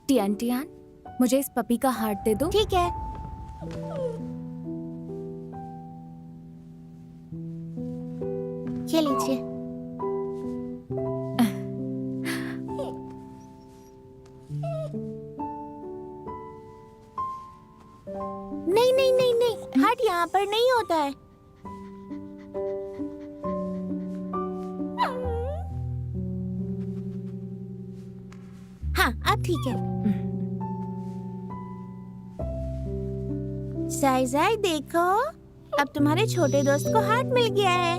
Tian Tian, मुझे इस puppy का हार्ट दे दो। ठीक है। ये लीजिए। नहीं नहीं नहीं नहीं, हार्ट यहाँ पर नहीं होता है। हाँ, अब ठीक है। साई साई देखो, अब तुम्हारे छोटे दोस्त को हार्ट मिल गया है।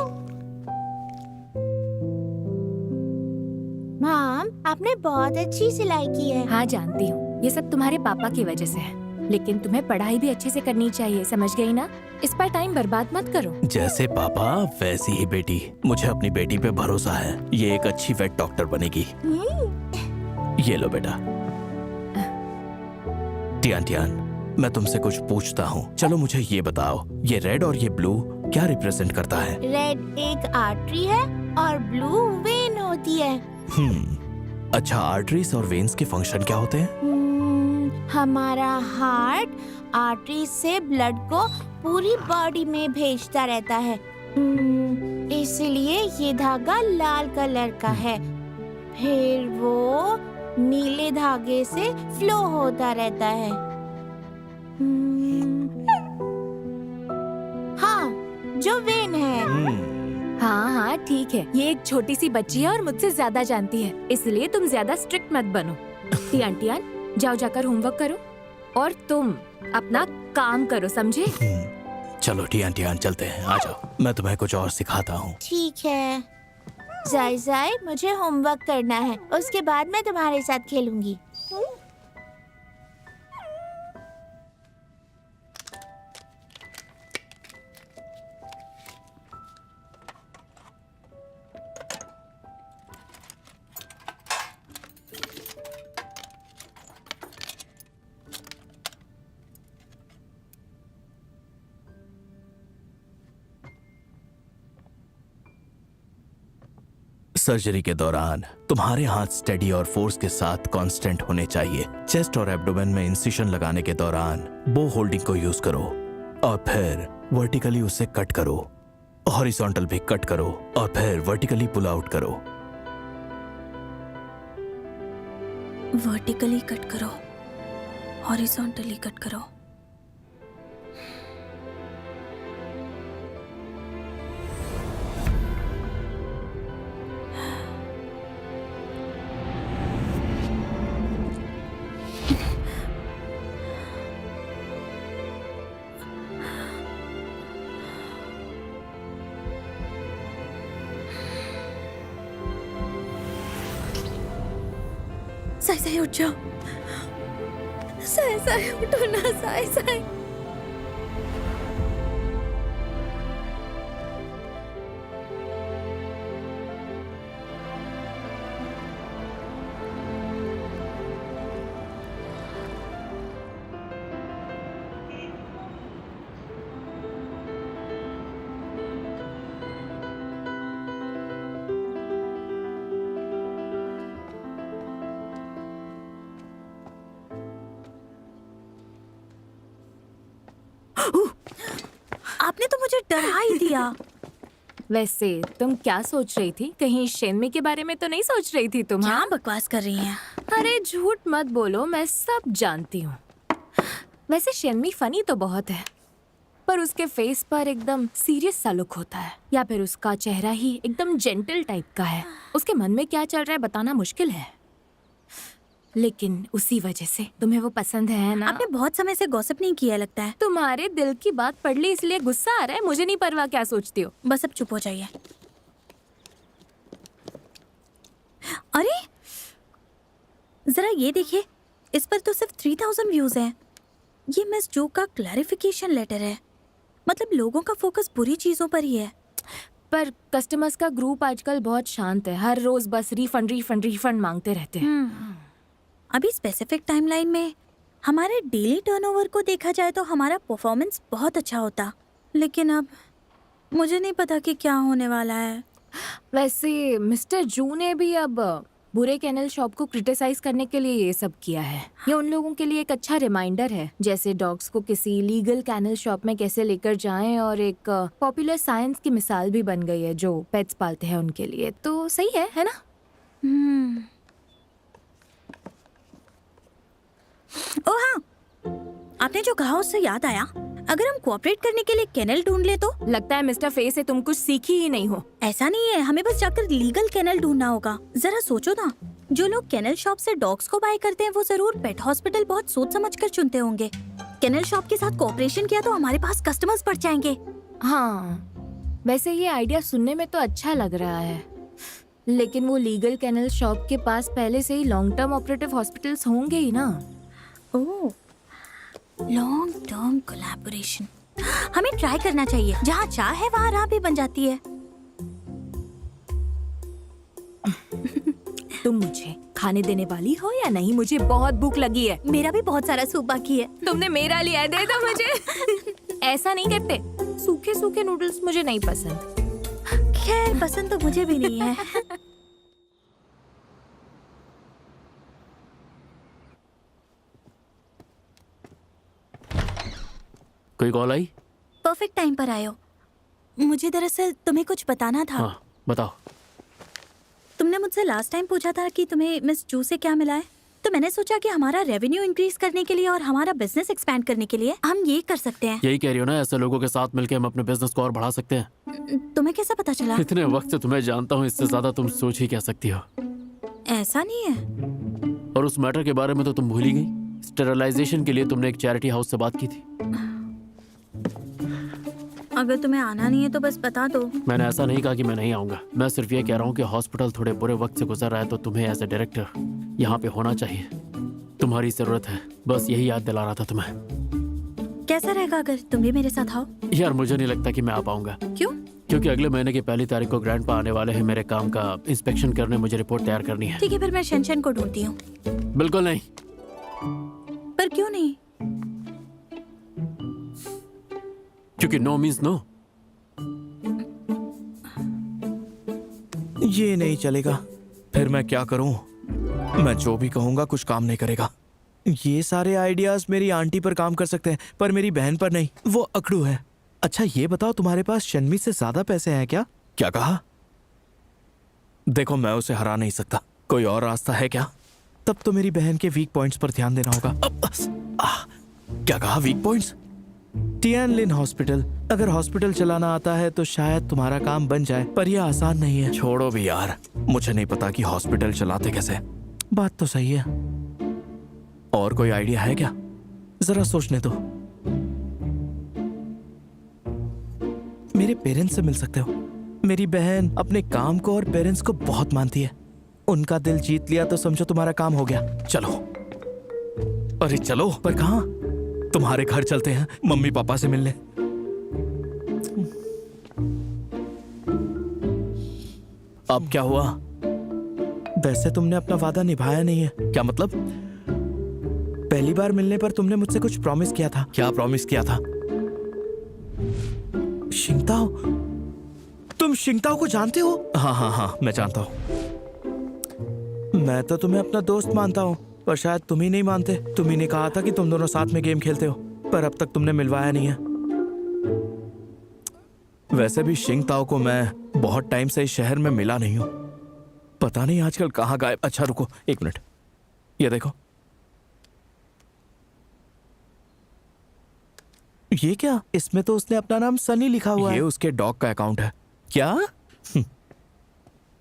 मॉम, आपने बहुत अच्छी सिलाई की है। हाँ जानती हूँ, ये सब तुम्हारे पापा की वजह से है, लेकिन तुम्हें पढ़ाई भी अच्छे से करनी चाहिए, समझ गई ना? इस पर टाइम बर्बाद मत करो। जैसे पापा वैसी ही बेटी। मुझे अपनी बेटी पे भरोसा है, ये एक अच्छी वेट डॉक्टर बनेगी। ये लो बेटा। टियान टियान, मैं तुमसे कुछ पूछता हूँ। चलो मुझे ये बताओ, ये रेड और ये ब्लू क्या रिप्रेजेंट करता है? रेड एक आर्टरी है और ब्लू वेन होती है। अच्छा, आर्टरीज और वेन्स के फंक्शन क्या होते हैं? हमारा हार्ट आर्टरी से ब्लड को पूरी बॉडी में भेजता रहता है, इसलिए ये धागा लाल कलर का है। फिर वो नीले धागे से फ्लो होता रहता है। हाँ, जो वेन है। हाँ हाँ ठीक है, ये एक छोटी सी बच्ची है और मुझसे ज्यादा जानती है, इसलिए तुम ज्यादा स्ट्रिक्ट मत बनो। टियान टियान, जाओ जाकर होमवर्क करो और तुम अपना काम करो, समझे? चलो टियान टियान चलते हैं, आ जाओ, मैं तुम्हें कुछ और सिखाता हूँ। ठीक है। जाई जाई, मुझे होमवर्क करना है, उसके बाद मैं तुम्हारे साथ खेलूंगी। सर्जरी के दौरान तुम्हारे हाथ स्टेडी और फोर्स के साथ कांस्टेंट होने चाहिए। चेस्ट और एब्डोमेन में इंसिशन लगाने के दौरान बो होल्डिंग को यूज करो और फिर वर्टिकली उसे कट करो, हॉरिजॉन्टल भी कट करो और फिर वर्टिकली पुल आउट करो। वर्टिकली कट करो, हॉरिजॉन्टली कट करो। साई साई उठ जाओ, साई साई उठो ना, साई साई। आपने तो मुझे डरा ही दिया। वैसे तुम क्या सोच रही थी? कहीं शेनमी के बारे में तो नहीं सोच रही थी तुम? क्या हाँ, बकवास कर रही हैं? अरे झूठ मत बोलो, मैं सब जानती हूँ। वैसे शेनमी फनी तो बहुत है, पर उसके फेस पर एकदम सीरियस सा लुक होता है, या फिर उसका चेहरा ही एकदम जेंटल टाइप का है। उसके मन में क्या चल रहा है बताना मुश्किल है, लेकिन उसी वजह से तुम्हें वो पसंद है ना? आपने बहुत समय से गॉसिप नहीं किया लगता है। तुम्हारे दिल की बात पढ़ ली इसलिए गुस्सा आ रहा है? मुझे नहीं परवाह क्या सोचती हो। बस अब चुप हो जाइए। अरे जरा ये देखिए, इस पर तो सिर्फ 3000 व्यूज हैं। ये मिस जो का क्लैरिफिकेशन लेटर है, मतलब लोगों का फोकस बुरी चीजों पर ही है। पर कस्टमर्स का ग्रुप आजकल बहुत शांत है, हर रोज बस रिफंड रिफंड रिफंड मांगते रहते हैं। अभी स्पेसिफिक टाइमलाइन में हमारे डेली टर्नओवर को देखा जाए तो हमारा परफॉर्मेंस बहुत अच्छा होता, लेकिन अब मुझे नहीं पता कि क्या होने वाला है। वैसे मिस्टर जू ने भी अब बुरे कैनल शॉप को क्रिटिसाइज करने के लिए ये सब किया है। ये उन लोगों के लिए एक अच्छा रिमाइंडर है, जैसे डॉग्स को किसी लीगल कैनल शॉप में कैसे लेकर जाएं, और एक पॉपुलर साइंस की मिसाल भी बन गई है जो पेट्स पालते हैं उनके लिए। तो सही है ना? ओ हाँ, आपने जो कहा उससे याद आया, अगर हम कोऑपरेट करने के लिए केनल ढूंढ ले तो? लगता है मिस्टर फे से तुम कुछ सीखी ही नहीं हो। ऐसा नहीं है, हमें बस जाकर लीगल केनल ढूंढना होगा। जरा सोचो ना, जो लोग केनल शॉप से डॉग्स को बाय करते हैं वो जरूर पेट हॉस्पिटल बहुत सोच समझ कर चुनते होंगे। केनल शॉप के साथ कोऑपरेशन किया तो हमारे पास कस्टमर्स बढ़ जाएंगे। हाँ, वैसे ये आइडिया सुनने में तो अच्छा लग रहा है, लेकिन वो लीगल कैनल शॉप के पास पहले से ही लॉन्ग टर्म ऑपरेटिव हॉस्पिटल्स होंगे ही ना। ओह, लॉन्ग टर्म कोलैबोरेशन हमें ट्राई करना चाहिए। जहाँ चाह है वहाँ राह भी बन जाती है। तुम मुझे खाने देने वाली हो या नहीं? मुझे बहुत भूख लगी है। मेरा भी बहुत सारा सूप बाकी है। तुमने मेरा लिया है, दे दो मुझे। ऐसा नहीं करते, सूखे सूखे नूडल्स मुझे नहीं पसंद। खैर, पसंद तो मुझे भी नहीं है। कोई कॉल आई? परफेक्ट टाइम पर आए हो। मुझे दरअसल तुम्हें कुछ बताना था। हाँ, बताओ। तुमने मुझसे लास्ट टाइम पूछा था कि तुम्हें मिस जू से क्या मिला है, तो मैंने सोचा कि हमारा रेवेन्यू इंक्रीज करने के लिए और हमारा बिजनेस एक्सपैंड करने के लिए हम ये कर सकते हैं। यही कह रही हो ना, ऐसे लोगों के साथ मिलकर हम अपने बिजनेस को और बढ़ा सकते हैं। तुम्हें कैसा पता चला? इतने वक्त से तुम्हें जानता हूँ, इससे ज्यादा तुम सोच ही क्या सकती हो। ऐसा नहीं है। और उस मैटर के बारे में तो तुम भूल ही गई। स्टेरिलाइजेशन के लिए तुमने एक चैरिटी हाउस से बात की थी। अगर तुम्हें आना नहीं है तो बस बता दो। मैंने ऐसा नहीं कहा कि मैं नहीं आऊंगा। मैं सिर्फ ये कह रहा हूँ कि हॉस्पिटल थोड़े बुरे वक्त से गुजर रहा है, तो तुम्हें एज ए डायरेक्टर यहाँ पे होना चाहिए। तुम्हारी जरूरत है, बस यही याद दिला रहा था तुम्हें। कैसा रहेगा अगर तुम भी मेरे साथ आओ? यार, मुझे नहीं लगता कि मैं आ पाऊंगा। क्यों? क्योंकि अगले महीने की 1 तारीख को ग्रैंड पा आने वाले हैं। मेरे काम का इंस्पेक्शन करने मुझे रिपोर्ट तैयार करनी है। ठीक है, फिर मैं शनशन को ढूंढती हूँ। बिल्कुल नहीं। पर क्यों नहीं? क्योंकि नो मीन्स नो। ये नहीं चलेगा। फिर मैं क्या करूं? मैं जो भी कहूंगा कुछ काम नहीं करेगा। ये सारे आइडियाज मेरी आंटी पर काम कर सकते हैं, पर मेरी बहन पर नहीं। वो अकड़ू है। अच्छा ये बताओ, तुम्हारे पास शन्मी से ज्यादा पैसे हैं क्या? क्या कहा? देखो, मैं उसे हरा नहीं सकता। कोई और रास्ता है क्या? तब तो मेरी बहन के वीक पॉइंट्स पर ध्यान देना होगा। क्या कहा? Weak points? Tianlin hospital. अगर हॉस्पिटल चलाना आता है तो शायद तुम्हारा काम बन जाए, पर यह आसान नहीं है। छोड़ो भी यार, मुझे नहीं पता कि हॉस्पिटल चलाते कैसे। बात तो सही है। और कोई आइडिया है क्या? जरा सोचने दो। मेरे पेरेंट्स से मिल सकते हो। मेरी बहन अपने काम को और पेरेंट्स को बहुत मानती है। उनका दिल जीत लिया तो समझो तुम्हारा काम हो गया। चलो। अरे चलो। पर कहाँ? तुम्हारे घर चलते हैं, मम्मी पापा से मिलने। अब क्या हुआ? वैसे तुमने अपना वादा निभाया नहीं है। क्या मतलब? पहली बार मिलने पर तुमने मुझसे कुछ प्रॉमिस किया था। क्या प्रॉमिस किया था? शिंगताओ? तुम शिंगताओ को जानते हो? हाँ हाँ हाँ, मैं जानता हूँ। मैं तो तुम्हें अपना दोस्त मानता हूँ, पर शायद तुम ही नहीं मानते। तुम ही ने कहा था कि तुम दोनों साथ में गेम खेलते हो, पर अब तक तुमने मिलवाया नहीं है। वैसे भी शिंगताओ को मैं बहुत टाइम से इस शहर में मिला नहीं हूँ। पता नहीं आजकल कहाँ गायब। अच्छा रुको 1 मिनट, ये देखो। ये क्या? इसमें तो उसने अपना नाम सनी लिखा हुआ है। ये उसके डॉग का अकाउंट है। क्या?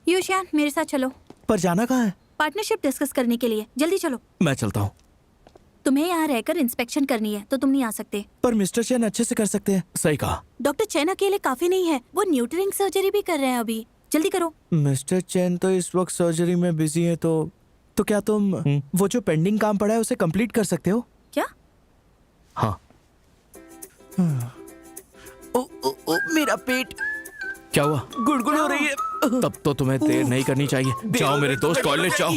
यूशियान, मेरे साथ चलो। पर जाना कहाँ है? पार्टनरशिप डिस्कस करने के लिए। जल्दी चलो। मैं चलता हूँ। तुम्हें यहाँ रहकर इंस्पेक्शन करनी है तो तुम नहीं आ सकते। पर मिस्टर चैन अच्छे से कर सकते हैं। सही कहा। डॉक्टर चैन अकेले काफी नहीं है, वो न्यूटरिंग सर्जरी भी कर रहे हैं अभी। जल्दी करो। मिस्टर चैन तो इस वक्त सर्जरी में बिजी है, तो क्या तुम वो जो पेंडिंग काम पड़ा है उसे कंप्लीट कर सकते हो? क्या? हाँ। ओ, ओ, ओ, मेरा पेट। क्या हुआ? गुड़गुड़ हो रही है। तब तो तुम्हें देर नहीं करनी चाहिए। जाओ मेरे दोस्त, टॉयलेट जाओ।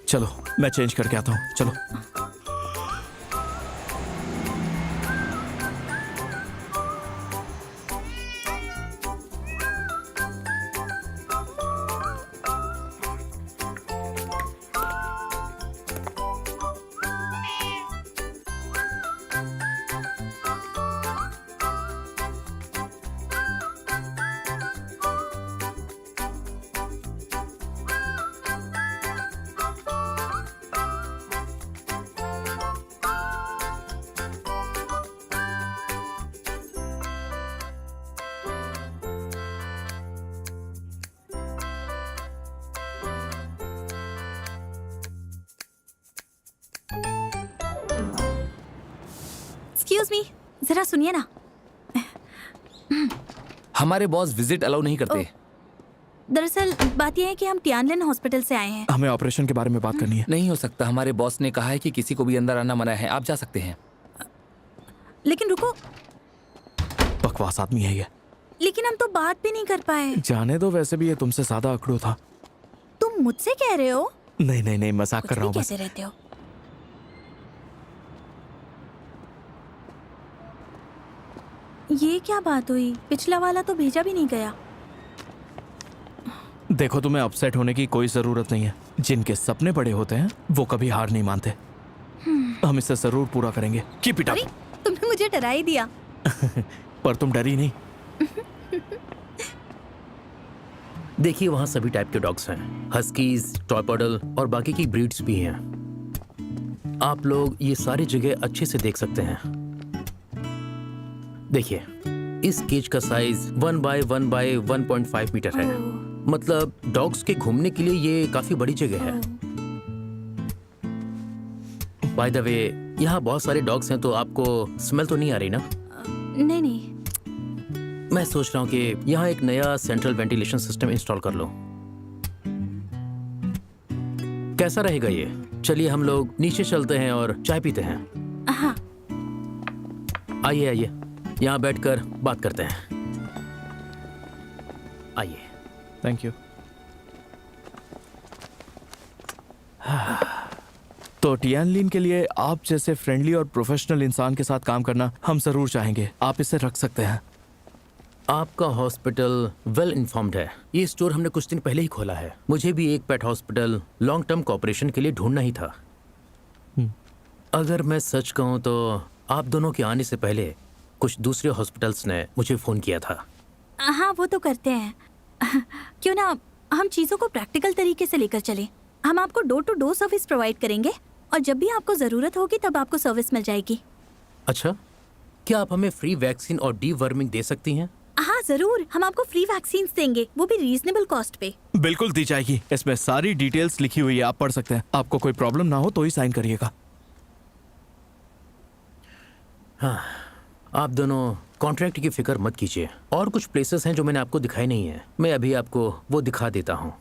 चलो मैं चेंज करके आता हूँ। चलो। एक्सक्यूज मी, जरा सुनिए ना। हमारे बॉस विजिट अलाउ नहीं करते। दरअसल बात यह है कि हम टियानलिन हॉस्पिटल से आए हैं। हमें ऑपरेशन के बारे में बात करनी है। नहीं हो सकता, हमारे बॉस ने कहा है कि किसी को भी अंदर आना मना है। आप जा सकते हैं। लेकिन रुको, बकवास आदमी है ये। लेकिन हम तो बात भी नहीं कर पाए। जाने दो, वैसे भी ये तुमसे ज्यादा अकड़ू था। तुम मुझसे कह रहे हो? नहीं नहीं नहीं, मजाक कर कुछ रहा भी हूँ बस। कहते रहते हो। ये क्या बात हुई? पिछला वाला तो भेजा भी नहीं गया। देखो, तुम्हें अपसेट होने की कोई जरूरत नहीं है। जिनके सपने बड़े होते हैं वो कभी हार नहीं मानते। हम इसे जरूर पूरा करेंगे। कीप इट अरे, अप। तुमने मुझे डरा ही दिया। पर तुम डरी नहीं। देखिए, वहाँ सभी टाइप के डॉग्स हैं, हस्कीज, टॉय पॉडल और बाकी की ब्रीड्स भी हैं। आप लोग ये सारी जगह अच्छे से देख सकते हैं। देखिए, इस केज का साइज 1 बाय 1 बाय 1.5 मीटर है। मतलब डॉग्स के घूमने के लिए ये काफी बड़ी जगह है। बाय द वे, यहाँ बहुत सारे डॉग्स हैं, तो आपको स्मेल तो नहीं आ रही ना? नहीं नहीं। मैं सोच रहा हूँ कि यहाँ एक नया सेंट्रल वेंटिलेशन सिस्टम इंस्टॉल कर लो। कैसा रहेगा ये? चलिए हम लोग नीचे चलते हैं और चाय पीते हैं। हाँ। आइए आइए, यहाँ बैठकर बात करते हैं। आइए। Thank you. तो टियानलिन के लिए आप जैसे फ्रेंडली और प्रोफेशनल इंसान के साथ काम करना हम जरूर चाहेंगे। आप इसे रख सकते हैं। आपका हॉस्पिटल वेल इन्फॉर्म्ड है। ये स्टोर हमने कुछ दिन पहले ही खोला है। मुझे भी एक पेट हॉस्पिटल लॉन्ग टर्म कॉपरेशन के लिए ढूंढना ही था। अगर मैं सच कहूँ तो आप दोनों के आने से पहले कुछ दूसरे हॉस्पिटल्स ने मुझे फ़ोन किया था। हाँ, वो तो करते हैं। क्यों ना हम चीज़ों को प्रैक्टिकल तरीके से लेकर चलें। हम आपको door to door service provide करेंगे और जब भी आपको ज़रूरत होगी तब आपको सर्विस मिल जाएगी। अच्छा, क्या आप हमें फ्री वैक्सीन और डीवर्मिंग दे सकती हैं? हाँ ज़रूर, हम आपको फ्री वैक्सीन देंगे, वो भी रीजनेबल कॉस्ट पे। बिल्कुल दी जाएगी। इसमें सारी डिटेल्स लिखी हुई है, आप पढ़ सकते हैं। आपको कोई प्रॉब्लम ना हो तो ही साइन करिएगा। हाँ, आप दोनों कॉन्ट्रैक्ट की फिक्र मत कीजिए। और कुछ प्लेसेस हैं जो मैंने आपको दिखाई नहीं है। मैं अभी आपको वो दिखा देता हूँ।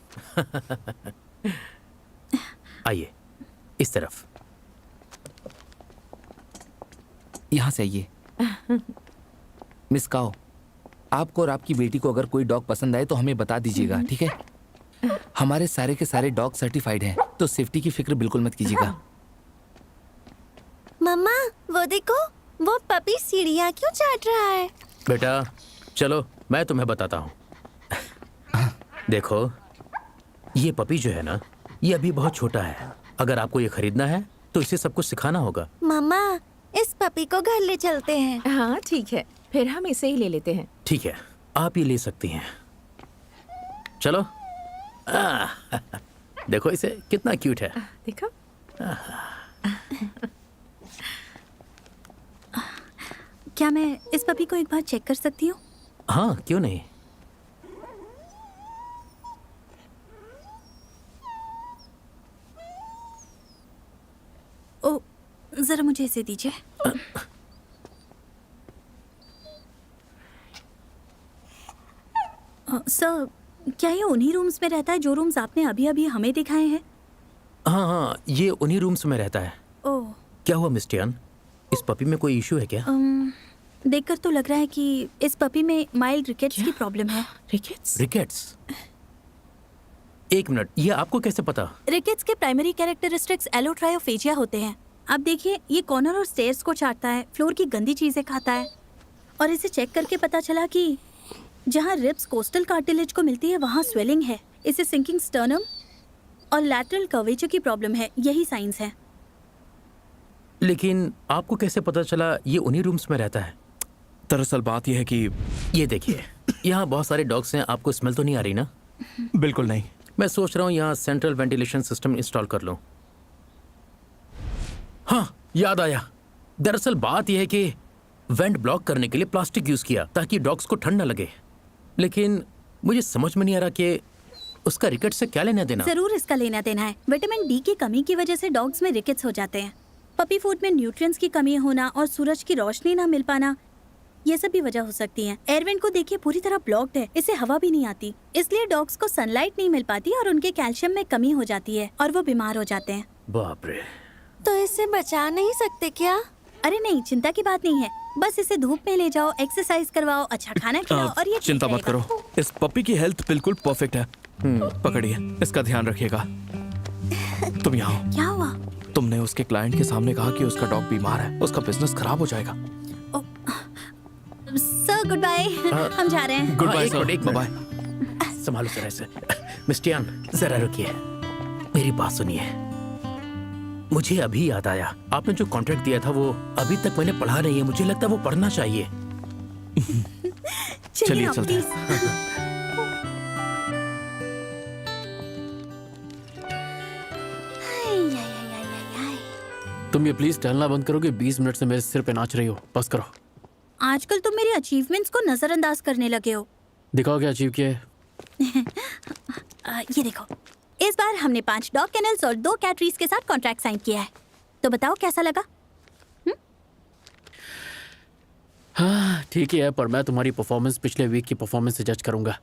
आइए, इस तरफ। यहाँ से आइए। मिस काओ, आपको और आपकी बेटी को अगर कोई डॉग पसंद आए तो हमें बता दीजिएगा, ठीक है? हमारे सारे के सारे डॉग सर्टिफाइड हैं, तो सेफ्टी की फिक्र बिल्कुल मत कीजिएगा। मम्मा, वो देखो, वो पपी सीढ़ियाँ क्यों चाट रहा है? बेटा चलो, मैं तुम्हें बताता हूँ। देखो, ये पपी जो है ना, ये अभी बहुत छोटा है। अगर आपको ये खरीदना है तो इसे सब कुछ सिखाना होगा। मम्मा, इस पपी को घर ले चलते हैं। हाँ ठीक है, फिर हम इसे ही ले लेते हैं। ठीक है, आप ये ले सकती हैं। चलो। देखो इसे, कितना क्यूट है। देखो। क्या मैं इस पपी को एक बार चेक कर सकती हूँ? हाँ, क्यों नहीं। ओ, जरा मुझे इसे दीजिए। सर, क्या ये उन्हीं रूम्स में रहता है जो रूम्स आपने अभी अभी हमें दिखाए हैं? हाँ हाँ, ये उन्हीं रूम्स में रहता है। ओह, क्या हुआ मिस टियान? इस पपी में कोई इशू है क्या? देखकर तो लग रहा है कि इस पपी में माइल्ड रिकेट्स की प्रॉब्लम है। रिकेट्स? रिकेट्स? एक मिनट, ये आपको कैसे पता? रिकेट्स के प्राइमरी कैरेक्टरिस्टिक्स एलोट्रायोफेजिया होते हैं। आप देखिए, ये कॉर्नर और स्टेयर्स को चाटता है, फ्लोर की गंदी चीजें खाता है, और इसे चेक करके पता चला कि जहाँ रिब्स कोस्टल कार्टिलेज को मिलती है वहाँ स्वेलिंग है। इसे सिंकिंग स्टर्नम और लैटरल कर्वेचर की प्रॉब्लम है। यही साइंस है। लेकिन आपको कैसे पता चला ये उन्हीं रूम्स में रहता है? दरअसल बात यह है कि ये देखिए, यहाँ बहुत सारे डॉग्स हैं। आपको स्मेल तो नहीं आ रही ना? बिल्कुल नहीं। मैं सोच रहा हूँ यहाँ सेंट्रल वेंटिलेशन सिस्टम इंस्टॉल कर लूँ। हाँ, याद आया। दरअसल बात यह है कि वेंट ब्लॉक करने के लिए प्लास्टिक यूज किया ताकि डॉग्स को ठंड न लगे। लेकिन मुझे समझ में नहीं आ रहा कि उसका रिकेट से क्या लेना देना। जरूर इसका लेना देना है। विटामिन डी की कमी की वजह से डॉग्स में रिकेट्स हो जाते हैं। पपी फूड में न्यूट्रिएंट्स की कमी होना और सूरज की रोशनी ना मिल पाना, ये सब भी वजह हो सकती है। एयरवेंट को देखिए पूरी तरह ब्लॉक्ड है, इससे हवा भी नहीं आती, इसलिए डॉग्स को सनलाइट नहीं मिल पाती और उनके कैल्शियम में कमी हो जाती है और वो बीमार हो जाते हैं। बाप रे। तो इसे बचा नहीं सकते क्या? अरे नहीं, चिंता की बात नहीं है, बस इसे धूप में ले जाओ, एक्सरसाइज करवाओ, अच्छा खाना खिलाओ और ये ठीक चिंता मत रहेगा। करो, इस पपी की हेल्थ बिल्कुल परफेक्ट है। पकड़िए, इसका ध्यान रखिएगा। तुम यहाँ आओ। क्या हुआ? तुमने उसके क्लाइंट के सामने कहा कि उसका डॉग बीमार है, उसका बिजनेस खराब हो जाएगा। सर गुड बाय, हम जा रहे हैं। गुड बाय एक सर, मिनट। बाय। संभालो जरा इसे। मिस्टर यान, जरा रुकिए, मेरी बात सुनिए। मुझे अभी याद आया, आपने जो कॉन्ट्रैक्ट दिया था वो अभी तक मैंने पढ़ा नहीं है, मुझे लगता है वो पढ़ना चाहिए। चलिए, ना, चलते हैं। please। आई, आई, आई, आई, आई, आई। तुम ये प्लीज टहलना बंद करोगे? 20 मिनट से मेरे सिर पे नाच रही हो, बस करो। आजकल तुम मेरी अचीवमेंट्स को नजरअंदाज करने लगे हो। दिखाओ क्या अचीव किया है। ये देखो, इस बार हमने 5 डॉग केनल्स और 2 कैटरीज के साथ कॉन्ट्रैक्ट साइन किया है। तो बताओ कैसा लगा? हाँ ठीक ही है, पर मैं तुम्हारी परफॉर्मेंस पिछले वीक की परफॉर्मेंस से जज करूंगा।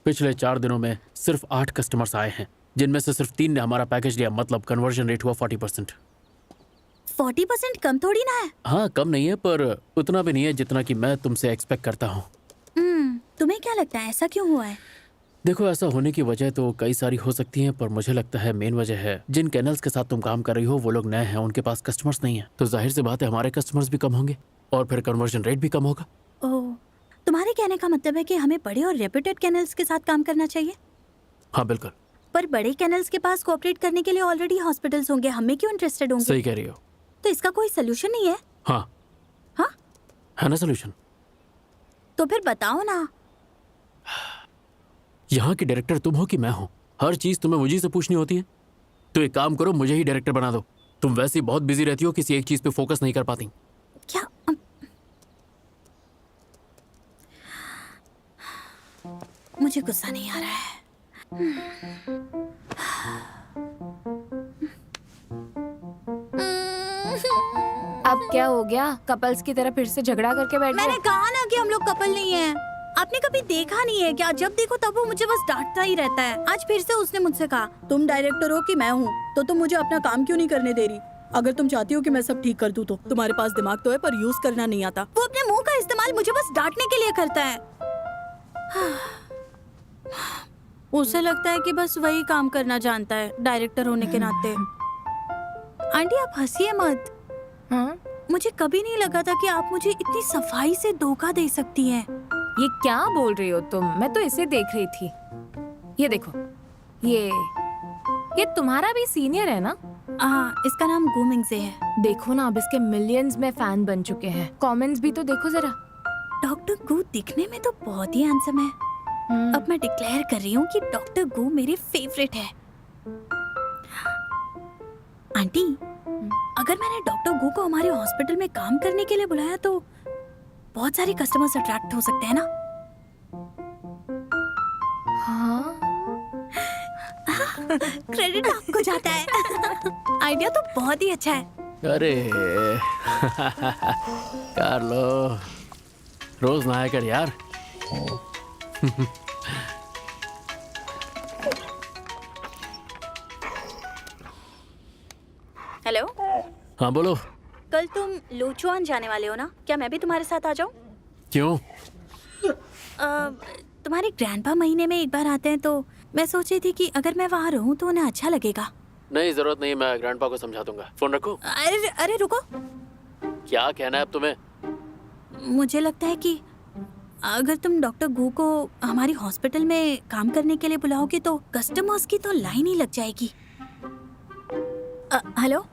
पिछले 4 दिनों में सिर्फ 8 कस्टमर्स आए हैं, जिनमें से सिर्फ 3 ने हमारा पैकेज लिया, मतलब कन्वर्जन रेट हुआ 40%। 40% कम थोड़ी ना है। हाँ कम नहीं है, पर उतना भी नहीं है जितना कि मैं तुमसे एक्सपेक्ट करता हूँ। तुम्हें क्या लगता है ऐसा क्यों हुआ है? देखो, ऐसा होने की वजह तो कई सारी हो सकती हैं, पर मुझे लगता है मेन वजह है जिन कैनल्स के साथ तुम काम कर रही हो वो लोग नए हैं, उनके पास कस्टमर्स नहीं है, तो जाहिर सी बात है हमारे कस्टमर्स भी कम होंगे और फिर कन्वर्जन रेट भी कम होगा। ओह, तुम्हारे कहने का मतलब है कि हमें बड़े और रेप्यूटेड कैनल्स के साथ काम करना चाहिए। हाँ बिल्कुल। पर बड़े कैनल्स के पास कोऑपरेट करने के लिए ऑलरेडी हॉस्पिटल्स होंगे, हमें क्यों इंटरेस्टेड होंगे? सही कह रही हो। तो इसका कोई सोल्यूशन नहीं है? हाँ हाँ, है ना सोल्यूशन। तो फिर बताओ ना। यहाँ की डायरेक्टर तुम हो कि मैं हूँ? हर चीज तुम्हें मुझे से पूछनी होती है? तो एक काम करो, मुझे ही डायरेक्टर बना दो। तुम वैसे ही बहुत बिजी रहती हो, किसी एक चीज पे फोकस नहीं कर पाती। क्या मुझे गुस्सा नहीं आ रहा है। अब क्या हो गया? कपल्स की तरह फिर से झगड़ा करके बैठ मैंने गए? कहा ना कि हम लोग कपल नहीं हैं। आपने कभी देखा नहीं है क्या? जब देखो तब वो मुझे बस डांटता ही रहता है। आज फिर से उसने मुझसे कहा, तुम डायरेक्टर हो कि मैं हूँ, तो तुम मुझे अपना काम क्यों नहीं करने दे रही? अगर तुम चाहती हो कि मैं सब ठीक कर दूं तो तुम्हारे पास दिमाग तो है पर यूज करना नहीं आता। वो अपने मुंह का इस्तेमाल मुझे बस डांटने के लिए करता है। उसे लगता है कि बस वही काम करना जानता है डायरेक्टर होने के नाते। आंटी आप हंसिए मत। हाँ? मुझे कभी नहीं लगा था कि आप मुझे इतनी सफाई से धोखा दे सकती हैं। ये क्या बोल रही हो तुम? मैं तो इसे देख रही थी। ये देखो, ये तुम्हारा भी सीनियर है ना? हाँ, इसका नाम गू मिंगजे है। देखो ना, अब इसके मिलियंस में फैन बन चुके हैं। कमेंट्स भी तो देखो जरा। डॉक्टर गू दिखने में तो बहुत ही हैंडसम है। अब मैं डिक्लेयर कर रही हूँ कि डॉक्टर गू मेरे फेवरेट है। आंटी, अगर मैंने डॉक्टर गू को हमारे हॉस्पिटल में काम करने के लिए बुलाया तो बहुत सारे कस्टमर्स अट्रैक्ट हो सकते हैं ना? हाँ? क्रेडिट आपको जाता है। आइडिया तो बहुत ही अच्छा है। अरे कार्लो, रोज नहाया कर यार। हेलो, हाँ बोलो। कल तुम लुचुआन जाने वाले हो ना? क्या मैं भी तुम्हारे साथ आ जाऊं? क्यों? तुम्हारे ग्रैंडपा महीने में एक बार आते हैं, तो मैं सोच रही थी कि अगर मैं वहाँ रहूं तो उन्हें अच्छा लगेगा। नहीं जरूरत नहीं, मैं ग्रैंडपा को समझा दूंगा। फोन रखो। अरे अरे रुको, क्या कहना है अब तुम्हें? मुझे लगता है कि अगर तुम डॉक्टर गू को हमारी हॉस्पिटल में काम करने के लिए बुलाओगे तो कस्टमर्स की तो लाइन ही लग जाएगी। हेलो,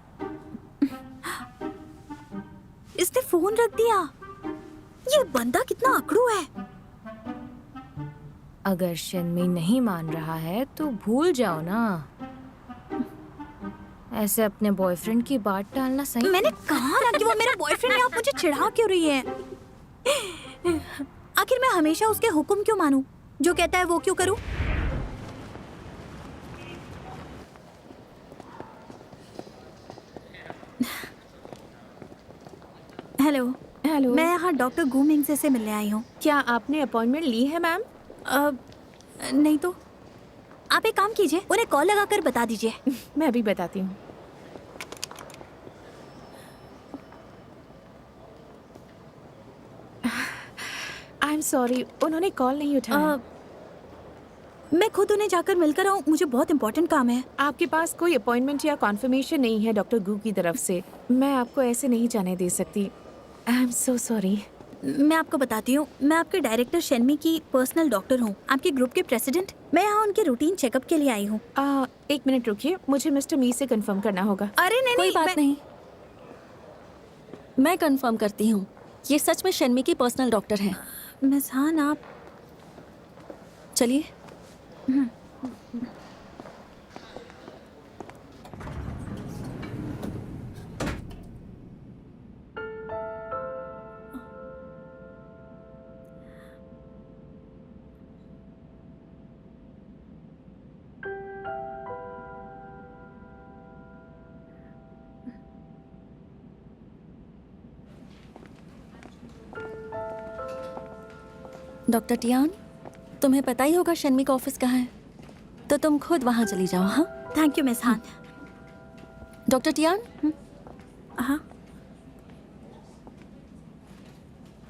इसने फोन रख दिया। ये बंदा कितना अकड़ू है। अगर शन्मी नहीं मान रहा है तो भूल जाओ ना। ऐसे अपने बॉयफ्रेंड की बात टालना सही। मैंने कहा ना कि वो मेरा बॉयफ्रेंड है, आप मुझे चिढ़ा क्यों रही है? आखिर मैं हमेशा उसके हुक्म क्यों मानूं? जो कहता है वो क्यों करूं? हेलो। हेलो। मैं यहाँ डॉक्टर गू मिंगसे से मिलने आई हूँ। क्या आपने अपॉइंटमेंट ली है मैम? नहीं तो आप एक काम कीजिए, उन्हें कॉल लगाकर बता दीजिए। मैं अभी बताती हूँ। आई एम सॉरी, उन्होंने कॉल नहीं उठाया। मैं खुद उन्हें जाकर मिलकर आऊँ, मुझे बहुत इंपॉर्टेंट काम है। आपके पास कोई अपॉइंटमेंट या कॉन्फर्मेशन नहीं है डॉक्टर गू की तरफ से। मैं आपको ऐसे नहीं जाने दे सकती। I am so sorry. मैं आपको बताती हूँ, मैं आपके डायरेक्टर शेनमी की पर्सनल डॉक्टर हूँ, आपके ग्रुप के प्रेसिडेंट। मैं यहाँ उनके रूटीन चेकअप के लिए आई हूँ। एक मिनट रुकिए, मुझे मिस्टर मी से कंफर्म करना होगा। अरे नहीं कोई नहीं, बात नहीं, मैं कंफर्म करती हूँ। ये सच में शर्मी की पर्सनल डॉक्टर हैं। मिस हान आप चलिए। डॉक्टर टियान, तुम्हें पता ही होगा शर्मी का ऑफिस कहाँ है, तो तुम खुद वहाँ चली जाओ। हाँ, थैंक यू मिस हान। Doctor Tian. हाँ,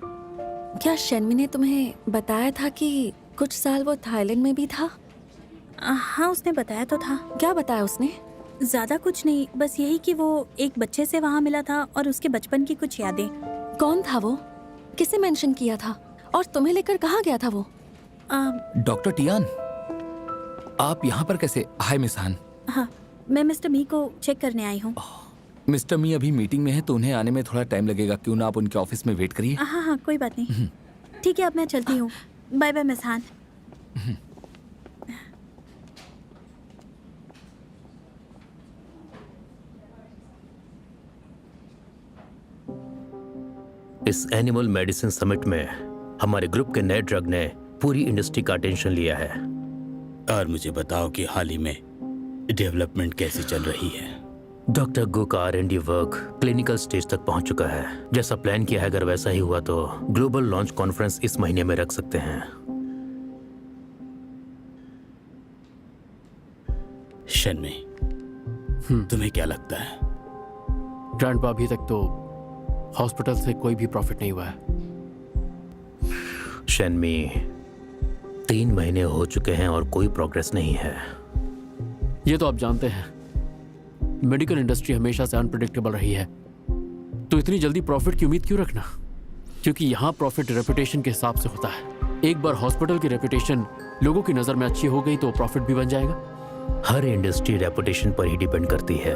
क्या शर्मी ने तुम्हें बताया था कि कुछ साल वो थाईलैंड में भी था? हाँ उसने बताया तो था। क्या बताया उसने? ज्यादा कुछ नहीं, बस यही कि वो एक बच्चे से वहाँ मिला था और उसके बचपन की कुछ यादें। कौन था वो? किसे मेंशन किया था? और तुम्हें लेकर कहाँ गया था वो? डॉक्टर टियान, आप यहाँ पर कैसे? हाय मिस हान। हाँ, मैं मिस्टर मी को चेक करने आई हूँ। मिस्टर मी अभी मीटिंग में है तो उन्हें आने में थोड़ा टाइम लगेगा। क्यों ना आप उनके ऑफिस में वेट करिए। हाँ हाँ कोई बात नहीं। ठीक है, अब मैं चलती हूँ। बाय बाय मिस हान। इस एनिमल मेडिसिन समिट में हमारे ग्रुप के नए ड्रग ने पूरी इंडस्ट्री का अटेंशन लिया है। और मुझे बताओ कि हाल ही में डेवलपमेंट कैसी चल रही है? डॉक्टर गो का R&D वर्क क्लिनिकल स्टेज तक पहुंच चुका है। जैसा प्लान किया है, अगर वैसा ही हुआ तो ग्लोबल लॉन्च कॉन्फ्रेंस इस महीने में रख सकते हैं। शर्मी, तुम्हें क्या लगता है? ग्रैंडपा, अभी तक तो हॉस्पिटल से कोई भी प्रॉफिट नहीं हुआ है। शर्मी, 3 महीने हो चुके हैं और कोई प्रोग्रेस नहीं है। ये तो आप जानते हैं, मेडिकल इंडस्ट्री हमेशा से अनप्रेडिक्टेबल रही है, तो इतनी जल्दी प्रॉफिट की उम्मीद क्यों रखना? क्योंकि यहाँ प्रॉफिट रेपुटेशन के हिसाब से होता है। एक बार हॉस्पिटल की रेपुटेशन लोगों की नज़र में अच्छी हो गई तो प्रॉफिट भी बन जाएगा। हर इंडस्ट्री रेपुटेशन पर ही डिपेंड करती है।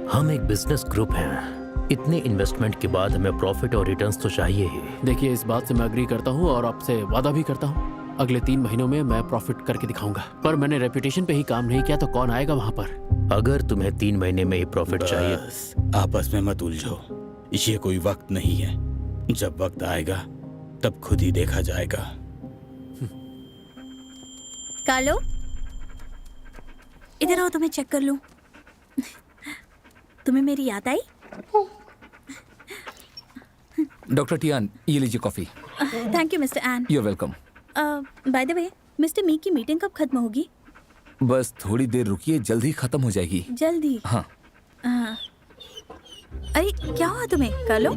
हम एक बिजनेस ग्रुप हैं, इतने इन्वेस्टमेंट के बाद हमें प्रॉफिट और रिटर्न्स तो चाहिए ही। देखिए, इस बात से मैं अग्री करता हूँ और आपसे वादा भी करता हूँ, अगले 3 महीनों में मैं प्रॉफिट करके दिखाऊंगा। पर मैंने रेपुटेशन पे ही काम नहीं किया तो कौन आएगा वहाँ पर? अगर तुम्हें 3 महीने में ही प्रॉफिट चाहिए। बस आपस में मत उलझो, ये कोई वक्त नहीं है। जब वक्त आएगा तब खुद ही देखा जाएगा। कार्लो, इधर आओ, तुम्हें चेक कर लूं। तुम्हें मेरी याद आई? डॉक्टर टियान, ये लीजिए coffee. Thank you mister An. You are welcome. By the way, mister Mi की मीटिंग कब खत्म होगी? बस थोड़ी देर रुकिए, जल्द ही खत्म हो जाएगी। जल्दी? हाँ। अरे क्या हुआ तुम्हें कार्लो?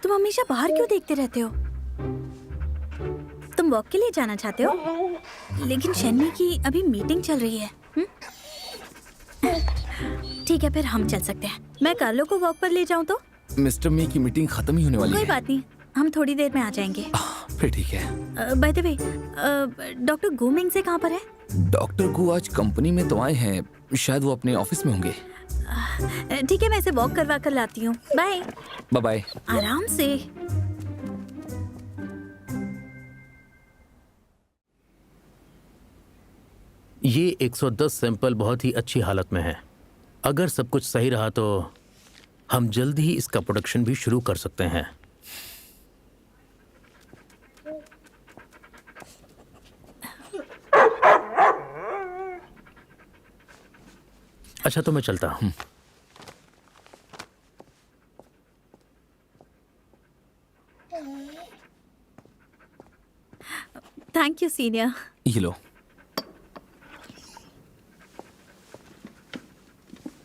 तुम हमेशा बाहर क्यों देखते रहते हो? तुम वॉक के लिए जाना चाहते हो? लेकिन शर्मी की अभी मीटिंग चल रही है। ठीक है, फिर हम चल सकते हैं। मैं कार्लो को वॉक पर ले जाऊं तो? मिस्टर मी की मीटिंग खत्म ही होने वाली कोई है। बात नहीं, हम थोड़ी देर में आ जाएंगे। फिर ठीक है। बाय द वे, डॉक्टर गुमिंग से कहाँ पर है? डॉक्टर को आज कंपनी में तो आए हैं, शायद वो अपने ऑफिस में होंगे। ठीक है, मैं इसे वॉक करवा कर लाती हूँ। Bye bye bye. आराम से। ये 110 सैंपल बहुत ही अच्छी हालत में है। अगर सब कुछ सही रहा तो हम जल्द ही इसका प्रोडक्शन भी शुरू कर सकते हैं। अच्छा, तो मैं चलता हूँ। Thank you senior. ये लो।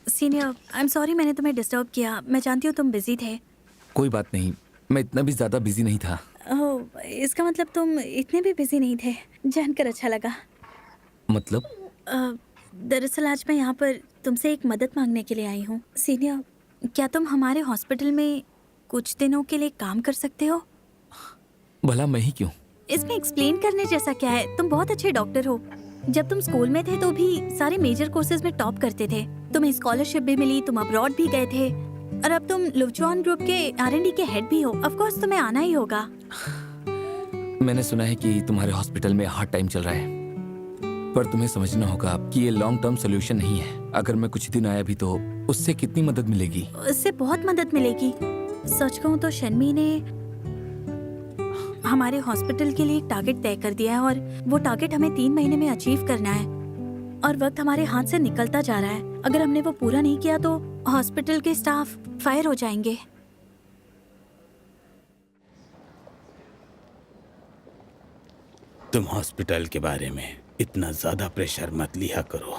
सीनियर, आई एम सॉरी मैंने तुम्हें डिस्टर्ब किया। मैं जानती हूँ तुम बिजी थे। कोई बात नहीं, मैं इतना भी ज्यादा बिजी नहीं था। ओह, इसका मतलब तुम इतने भी बिजी नहीं थे। जानकर अच्छा लगा। मतलब? दरअसल आज मैं यहाँ पर तुमसे एक मदद मांगने के लिए आई हूँ। सीनियर, क्या तुम हमारे हॉस्पिटल में कुछ दिनों के लिए काम कर सकते हो? भला मैं ही क्यों? इसमें एक्सप्लेन करने जैसा क्या है? तुम बहुत अच्छे डॉक्टर हो। जब तुम स्कूल में थे तो भी सारे मेजर कोर्सेज में टॉप करते थे। तुम्हें स्कॉलरशिप भी मिली, तुम अब्रॉड भी गए थे, और अब तुम लुवचुआन ग्रुप के R&D के हेड भी हो। ऑफ कोर्स तुम्हें आना ही होगा। मैंने सुना है कि तुम्हारे हॉस्पिटल में हार्ड टाइम चल रहा है, पर तुम्हें समझना होगा कि ये लॉन्ग टर्म सोल्यूशन नहीं है। अगर मैं कुछ दिन आया भी तो उससे कितनी मदद मिलेगी? उससे बहुत मदद मिलेगी। सच कहूँ तो शन्मी ने हमारे हॉस्पिटल के लिए एक टारगेट तय कर दिया है, और वो टारगेट हमें 3 महीने में अचीव करना है, और वक्त हमारे हाथ से निकलता जा रहा है। अगर हमने वो पूरा नहीं किया तो हॉस्पिटल के स्टाफ फायर हो जाएंगे। तुम हॉस्पिटल के बारे में इतना ज्यादा प्रेशर मत लिया करो।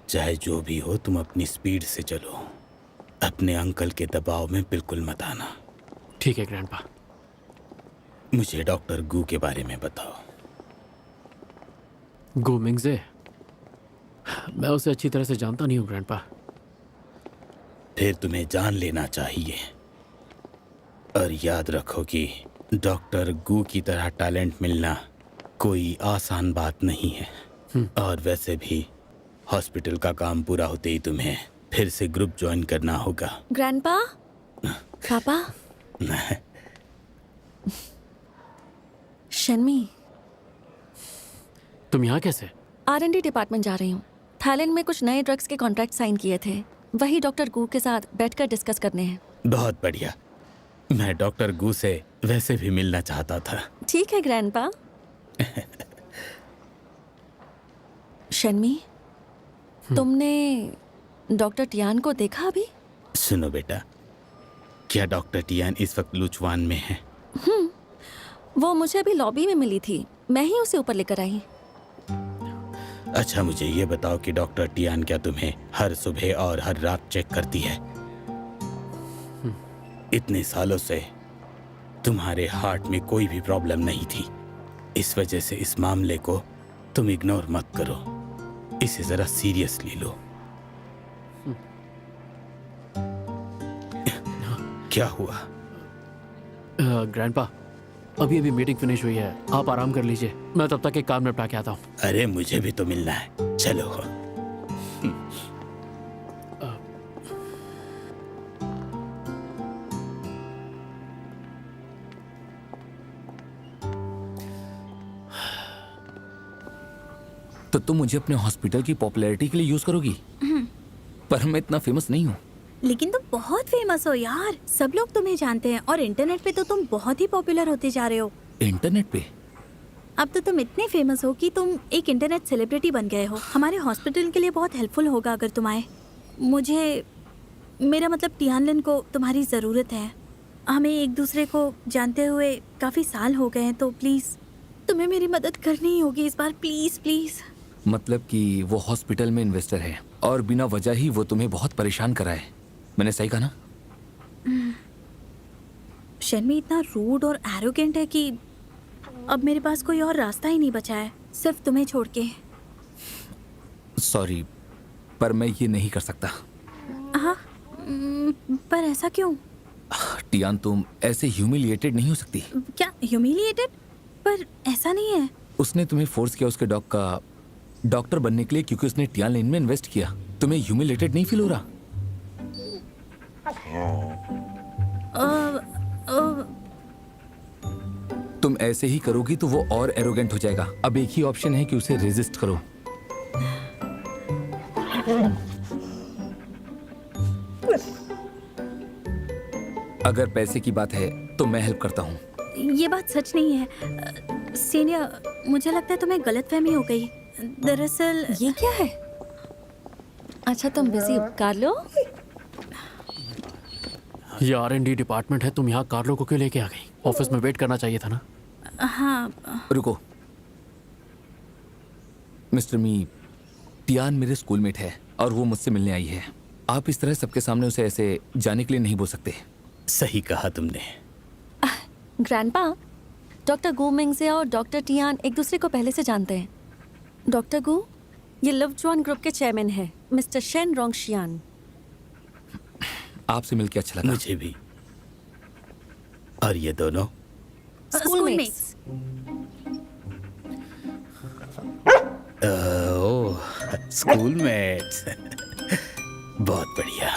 चाहे जो भी हो, तुम अपनी स्पीड से चलो। अपने अंकल के दबाव में बिल्कुल मत आना। ठीक है ग्रैंडपा। मुझे डॉक्टर गू के बारे में बताओ। गू मिंगजे? मैं उसे अच्छी तरह से जानता नहीं हूँ ग्रैंडपा। फिर तुम्हें जान लेना चाहिए, और याद रखो कि डॉक्टर गू की तरह टैलेंट मिलना कोई आसान बात नहीं है। और वैसे भी हॉस्पिटल का काम पूरा होते ही तुम्हें फिर से ग्रुप ज्वाइन करना होगा। ग्रैंडपा, पापा, शन्मी, तुम यहाँ कैसे? R&D डिपार्टमेंट जा रही हूँ। थाईलैंड में कुछ नए ड्रग्स के कॉन्ट्रैक्ट साइन किए थे, वही डॉक्टर गू के साथ बैठकर डिस्कस करने हैं। बहुत बढ़िया। मैं डॉक्टर गू से वैसे भी मिलना चाहता था। ठीक है ग्रैंडपा। शन्मी, तुमने डॉक्टर टियान को देखा अभी? सुनो बेटा, क्या डॉक्टर टियान इस वक्त लुचवान में है? वो मुझे अभी लॉबी में मिली थी, मैं ही उसे ऊपर लेकर आई। अच्छा, मुझे ये बताओ कि डॉक्टर टियान क्या तुम्हें हर सुबह और हर रात चेक करती है? इतने सालों से तुम्हारे हार्ट में कोई भी प्रॉब्लम नहीं थी। इस वजह से इस मामले को तुम इग्नोर मत करो, इसे जरा सीरियसली लो। क्या हुआ? ग्रैंडपा, अभी अभी मीटिंग फिनिश हुई है, आप आराम कर लीजिए, मैं तब तक एक काम निपटा के आता हूँ। अरे मुझे भी तो मिलना है, चलो। तो तुम मुझे अपने हॉस्पिटल की पॉपुलैरिटी के लिए यूज करोगी? पर मैं इतना फेमस नहीं हूँ। लेकिन तुम बहुत फेमस हो यार, सब लोग तुम्हें जानते हैं, और इंटरनेट पे तो तुम बहुत ही पॉपुलर होते जा रहे हो। इंटरनेट पे? अब तो तुम इतने फेमस हो कि तुम एक इंटरनेट सेलिब्रिटी बन गए हो। हमारे हॉस्पिटल के लिए बहुत हेल्पफुल होगा अगर तुम आए। मुझे, मेरा मतलब टियानलिन को तुम्हारी ज़रूरत है। हमें एक दूसरे को जानते हुए काफ़ी साल हो गए हैं, तो प्लीज़ तुम्हें मेरी मदद करनी ही होगी इस बार, प्लीज़ प्लीज़। मतलब कि वो हॉस्पिटल में इन्वेस्टर है और बिना वजह ही वो तुम्हें बहुत परेशान करा है। मैंने सही कहा ना? शन्मी इतना रूड और एरोगेंट है कि अब मेरे पास कोई और रास्ता ही नहीं बचा है, सिर्फ तुम्हें छोड़ के। सॉरी, पर मैं ये नहीं कर सकता। हाँ, पर ऐसा क्यों? टियान, तुम ऐसे ह्यूमिलिएटेड नहीं हो सकती। क्या ह्यूमिलिएटेड? पर ऐसा नहीं है। उसने तुम्हें फोर्स किया उसके डॉग का डॉक्टर बनने के लिए क्योंकि उसने टियानलिन में इन्वेस्ट किया। तुम्हें ह्यूमिलिएटेड नहीं फील हो रहा? तुम ऐसे ही करोगी तो वो और एरोगेंट हो जाएगा। अब एक ही ऑप्शन है कि उसे रेजिस्ट करो। अगर पैसे की बात है तो मैं हेल्प करता हूँ। ये बात सच नहीं है सीनियर, मुझे लगता है तुम्हें गलतफहमी हो गई। दरअसल ये क्या है? अच्छा तुम बिजी हो, कार्लो? ये R&D डिपार्टमेंट है, तुम यहाँ कार्लो को क्यों लेके आ गई? ऑफिस में वेट करना चाहिए था ना। हाँ, रुको, मिस्टर मी, टियान मेरे स्कूलमेट है और वो मुझसे मिलने आई है। आप इस तरह सबके सामने उसे ऐसे जाने के लिए नहीं बोल सकते। सही कहा तुमने। ग्रैंडपा, डॉक्टर गू मिंगजे और डॉक्टर टियान एक दूसरे को पहले से जानते हैं। डॉक्टर गू ये लवजुआन ग्रुप के चेयरमैन हैं, मिस्टर शेन रोंगशियान। आपसे मिलकर अच्छा लगा। मुझे भी। और ये दोनों स्कूलमेट्स। ओह, स्कूलमेट्स। बहुत बढ़िया।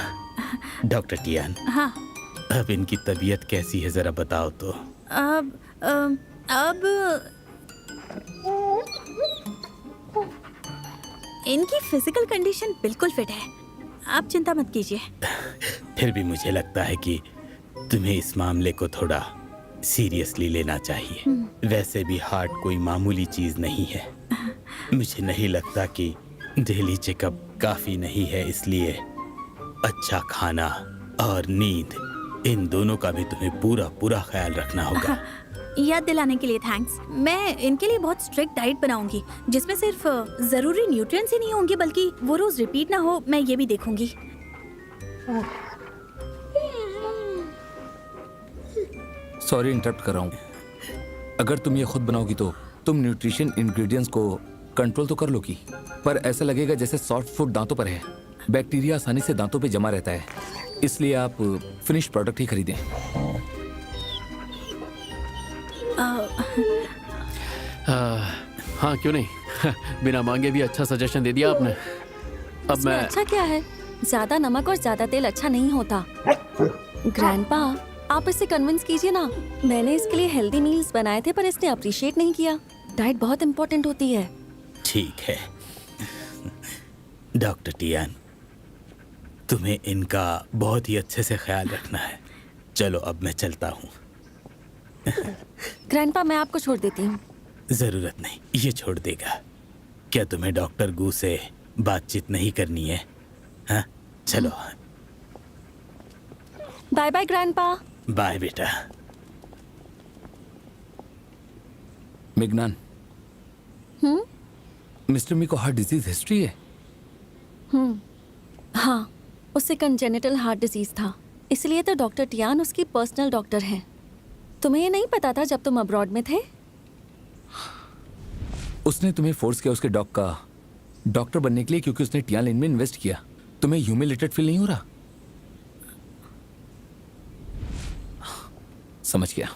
डॉक्टर टियान, हाँ। अब इनकी तबीयत कैसी है जरा बताओ तो। अब इनकी फिजिकल कंडीशन बिल्कुल फिट है, आप चिंता मत कीजिए। फिर भी मुझे लगता है कि तुम्हें इस मामले को थोड़ा सीरियसली लेना चाहिए। वैसे भी हार्ट कोई मामूली चीज नहीं है। मुझे नहीं लगता कि डेली चेकअप काफी नहीं है, इसलिए अच्छा खाना और नींद, इन दोनों का भी तुम्हें पूरा पूरा ख्याल रखना होगा। याद दिलाने के लिए थैंक्स। मैं इनके लिए बहुत स्ट्रिक्ट डाइट बनाऊंगी, जिसमें सिर्फ जरूरी न्यूट्रिएंट्स ही नहीं होंगे बल्कि वो रोज रिपीट ना हो, मैं ये भी देखूंगी। सॉरी इंटरप्ट कर रहा हूँ। अगर तुम ये खुद बनाओगी तो तुम न्यूट्रिशन इंग्रेडिएंट्स को कंट्रोल तो कर लोगी, पर ऐसा लगेगा जैसे सॉफ्ट फूड दांतों पर है। बैक्टीरिया आसानी से दांतों पे जमा रहता है, इसलिए आप फिनिश प्रोडक्ट ही खरीदें। हाँ क्यों नहीं। बिना मांगे भी अच्छा सजेशन दे दिया आपने। अब इसमें मैं अच्छा क्या है, ज्यादा नमक और ज्यादा तेल अच्छा नहीं होता। ग्रैंडपा, आप इसे कन्विंस कीजिए ना। मैंने इसके लिए हेल्दी मील्स बनाए थे पर इसने अप्रिशिएट नहीं किया। डाइट बहुत इम्पोर्टेंट होती है। ठीक है डॉक्टर टियान, तुम्हें इनका बहुत ही अच्छे से ख्याल रखना है। चलो अब मैं चलता हूँ। ग्रैंडपा, मैं आपको छोड़ देती हूँ। जरूरत नहीं, ये छोड़ देगा। क्या तुम्हें डॉक्टर गू से बातचीत नहीं करनी है? हाँ चलो। Bye bye grandpa. बाय बेटा। मिगनान, मिस्टर मी को हार्ट डिजीज हिस्ट्री है। हाँ, उसे कंजेनिटल हार्ट डिजीज था, इसलिए तो डॉक्टर टियान उसकी पर्सनल डॉक्टर हैं। तुम्हें ये नहीं पता था जब तुम अब्रॉड में थे? उसने तुम्हें फोर्स किया उसके डॉग का डॉक्टर बनने के लिए क्योंकि उसने टियान लेन में इन्वेस्ट किया। तुम्हें ह्यूमिलेटेड फील नहीं हो रहा? समझ गया।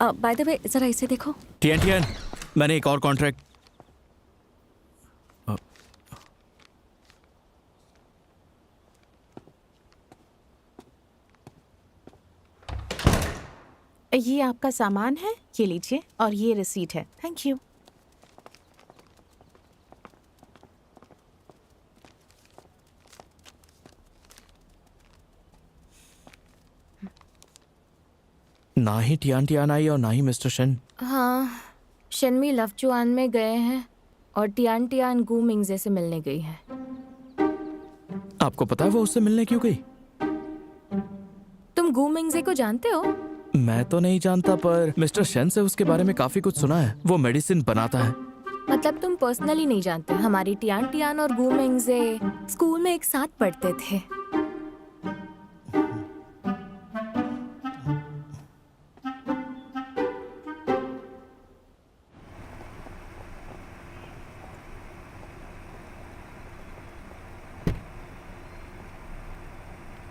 बाय द वे, जरा इसे देखो। टियान टियान, मैंने एक और कॉन्ट्रैक्ट। ये आपका सामान है, ये लीजिए, और ये रिसीट है। Thank you. ना ही टियान टियान आई और ना ही मिस्टर शन। हाँ, शन्मी लवचुआन में गए हैं और टियान टियान गू मिंगजे से मिलने गई है। आपको पता है वो उससे मिलने क्यों गई? तुम गू मिंगजे को जानते हो? मैं तो नहीं जानता, पर मिस्टर शन से उसके बारे में काफी कुछ सुना है। वो मेडिसिन बनाता है। मतलब तुम पर्सनली नहीं जानते? हमारी टियान टियान और गू मिंगजे स्कूल में एक साथ पढ़ते थे।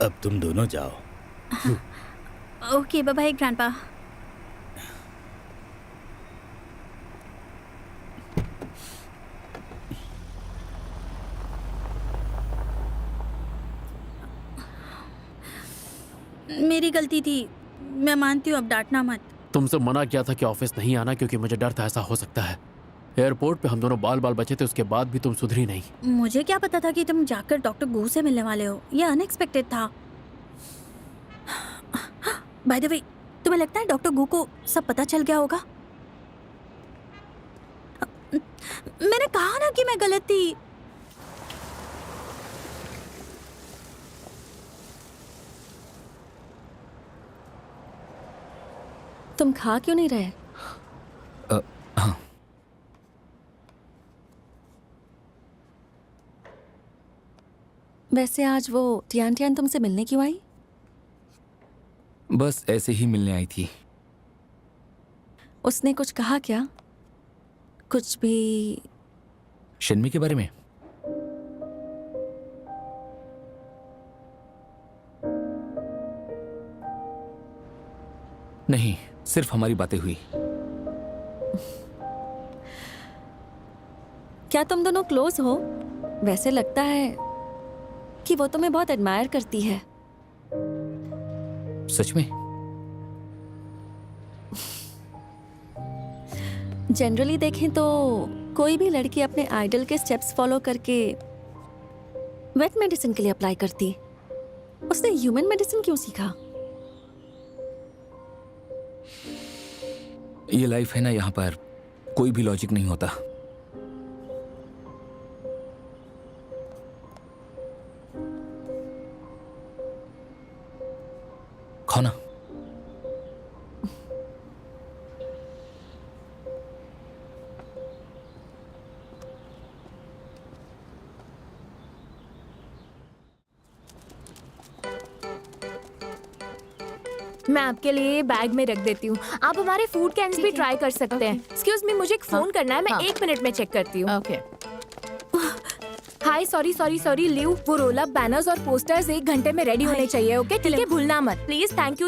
अब तुम दोनों जाओ। Okay, bye bye grandpa. मेरी गलती थी, मैं मानती हूँ, अब डांटना मत। तुमसे मना किया था कि ऑफिस नहीं आना क्योंकि मुझे डर था ऐसा हो सकता है। एयरपोर्ट पे हम दोनों बाल बाल बचे थे, उसके बाद भी तुम सुधरी नहीं। मुझे क्या पता था कि तुम जाकर डॉक्टर गू से मिलने वाले हो। ये अनएक्सपेक्टेड था। बाय द वे, तुम्हें लगता है डॉक्टर गू को सब पता चल गया होगा? मैंने कहा ना कि मैं गलत थी। तुम खा क्यों नहीं रहे? हाँ, वैसे आज वो टियान टियान तुमसे मिलने क्यों आई? बस ऐसे ही मिलने आई थी। उसने कुछ कहा क्या? कुछ भी? शन्मी के बारे में? नहीं, सिर्फ हमारी बातें हुई। क्या तुम दोनों क्लोज हो? वैसे लगता है कि वो तुम्हें बहुत एडमायर करती है। सच में? जनरली देखें तो कोई भी लड़की अपने आइडल के स्टेप्स फॉलो करके वेट मेडिसिन के लिए अप्लाई करती। उसने ह्यूमन मेडिसिन क्यों सीखा? ये लाइफ है ना, यहाँ पर कोई भी लॉजिक नहीं होता। खाओ ना। मैं आपके लिए बैग में रख देती हूँ। आप हमारे फूड कैंस भी ट्राई कर सकते हैं। एक्सक्यूज मी, मुझे एक फोन करना है, मैं 1 मिनट में चेक करती हूँ। ओके। हाय, सॉरी लिव, वो रोल अप बैनर्स और पोस्टर्स 1 घंटे में रेडी होने चाहिए। ओके, ठीक है, भूलना मत please. Thank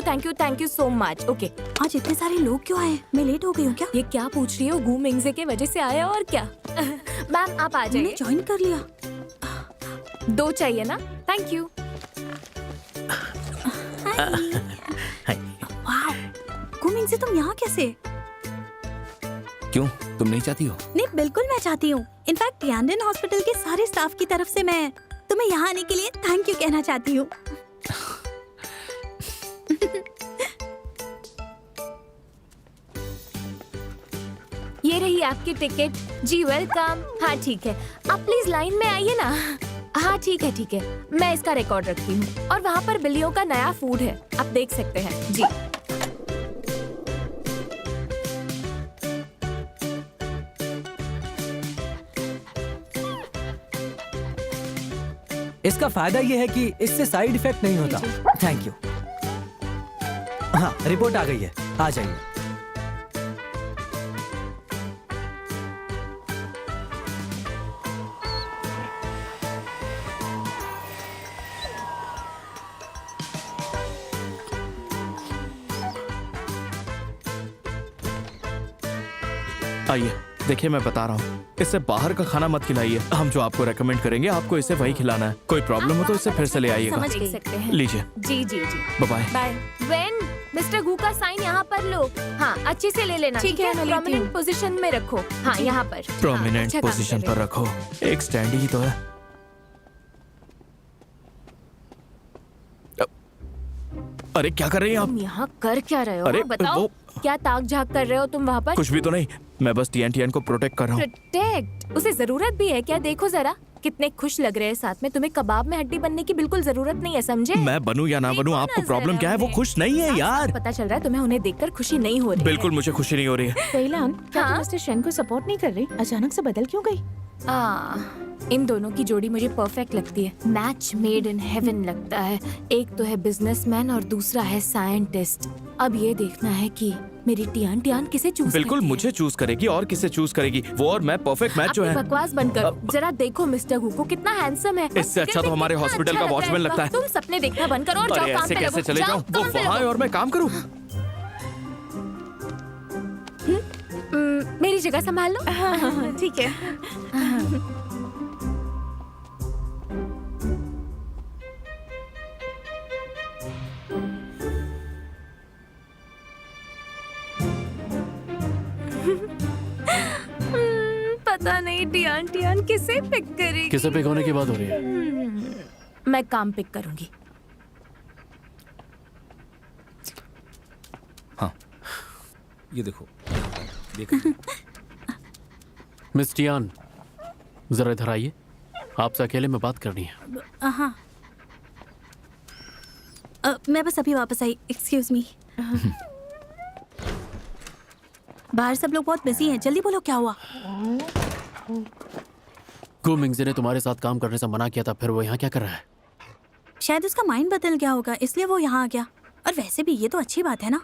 you so much. Okay. आज इतने सारे लोग क्यों आए? मैं लेट हो गई हूँ क्या? ये क्या पूछ रही हो? गू मिंगजे के वजह से आया और क्या? मैम आप आ मैंने जाइए। ज्वाइन कर लिया। 2 चाहिए ना? Thank you. वाह, गुमिंग से तुम यहाँ कैसे? क्यों, तुम नहीं चाहती हो? नहीं, बिल्कुल मैं चाहती हूँ। इनफैक्ट टियानडन हॉस्पिटल के सारे स्टाफ की तरफ से मैं तुम्हें यहाँ आने के लिए थैंक यू कहना चाहती हूँ। ये रही आपकी टिकट। जी वेलकम। हाँ ठीक है, आप प्लीज लाइन में आइए ना। हाँ ठीक है, मैं इसका रिकॉर्ड रखती हूँ। और वहाँ पर बिल्लियों का नया फूड है, आप देख सकते हैं। जी इसका फायदा ये है कि इससे साइड इफेक्ट नहीं होता। Thank you. हाँ, रिपोर्ट आ गई है, आ जाइए। आइए देखिए, मैं बता रहा हूँ, इससे बाहर का खाना मत खिलाइए। हम जो आपको रेकमेंड करेंगे आपको इसे वही खिलाना है। कोई प्रॉब्लम हो तो इसे फिर से ले आइएगा। समझ देख सकते हैं। लीजिए। जी bye bye. Bye. Wen mister Gu का साइन यहाँ पर लो। हाँ, अच्छे से ले लेना। ठीक है, मैं लेती हूँ। प्रोमिनेंट पोजीशन में रखो। हाँ, यहाँ पर प्रोमिनेंट अच्छा काम पोजीशन कर पर रहे रखो। एक स्टैंड ही तो है। अरे क्या कर रही हैं हो। आप? तुम यहाँ कर क्या रहे हो? अरे, हाँ, बताओ वो- क्या ताक झाक कर रहे हो तुम वहाँ पर? कुछ भी तो नहीं, मैं बस टीएन को प्रोटेक्ट कर रहा हूँ। प्रोटेक्ट? उसे जरूरत भी है क्या? देखो जरा कितने खुश लग रहे हैं साथ में। तुम्हें कबाब में हड्डी बनने की बिल्कुल जरूरत नहीं है, समझे? मैं बनूं या ना बनूं, आपको प्रॉब्लम क्या है? वो खुश नहीं है यार। पता चल रहा है तुम्हें उन्हें देखकर खुशी नहीं हो रही बिल्कुल मुझे खुशी नहीं हो रही है। कैलान, क्या हाँ? तुम मिस्टर शेन को सपोर्ट नहीं कर रही? अचानक से बदल क्यों गई? इन दोनों की जोड़ी मुझे परफेक्ट लगती है। मैच मेड इन हेवन लगता है। एक तो है बिजनेसमैन और दूसरा है साइंटिस्ट। अब ये देखना है कि मेरी टियान किसे चूज बिल्कुल मुझे चूज करेगी और किसे चूज करेगी? वो और मैं परफेक्ट मैच जो है। बकवास बंद करो। जरा देखो मिस्टर गू को, कितना हैंडसम है। इससे अच्छा तो हमारे कितना हॉस्पिटल का अच्छा वॉचमैन लगता है। तुम सपने देखना बंद करो और अरे जाओ काम ऐसे पे कैसे लगो। चले जाऊं? वो काम पे वहाँ है लगो। और मैं काम करूं? मेरी जगह संभाल लो। ठीक है। पता नहीं टियान किसे पिक करेगी। किसे पिक होने की बात हो रही है? मैं काम पिक करूंगी। हाँ, ये देखो, देखो। मिस टियान, जरा इधर आइए, आपसे अकेले में बात करनी है। हाँ, मैं बस अभी वापस आई। Excuse me. बाहर सब लोग बहुत बिजी हैं, जल्दी बोलो क्या हुआ? गू मिंगजे ने तुम्हारे साथ काम करने से मना किया था, फिर वो यहाँ क्या कर रहा है? शायद उसका माइंड बदल गया होगा, इसलिए वो यहाँ आ गया। और वैसे भी ये तो अच्छी बात है ना।